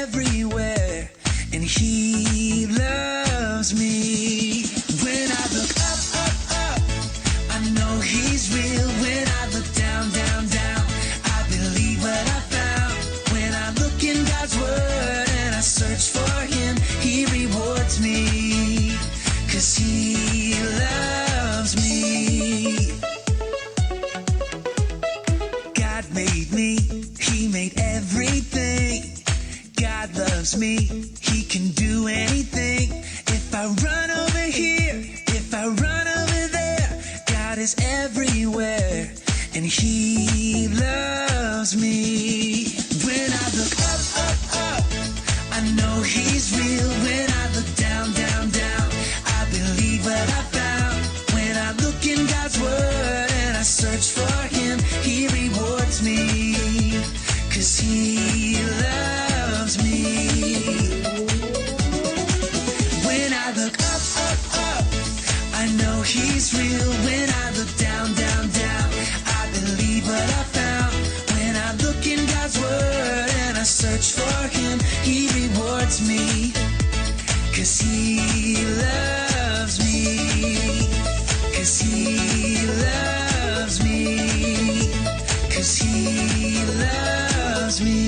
everywhere, and He loves me. When I look up, up, up, I know He's real. When I look down, down, down, I believe what I found. When I look in God's Word and I search for Him, He rewards me, 'cause He loves me. God made me, He made everything. God loves me, He can do anything. If I run over here, if I run over there, God is everywhere, and He loves me. When I look up, up, up, I know He's real. When I look down, down, down, I believe what I found. When I look in God's Word and I search for Him, He rewards me, 'cause He loves me. When I look up, up, up, I know He's real. When I look down, down, down, I believe what I found. When I look in God's Word and I search for Him, He rewards me, 'cause He loves me, 'cause He loves me, 'cause He loves me.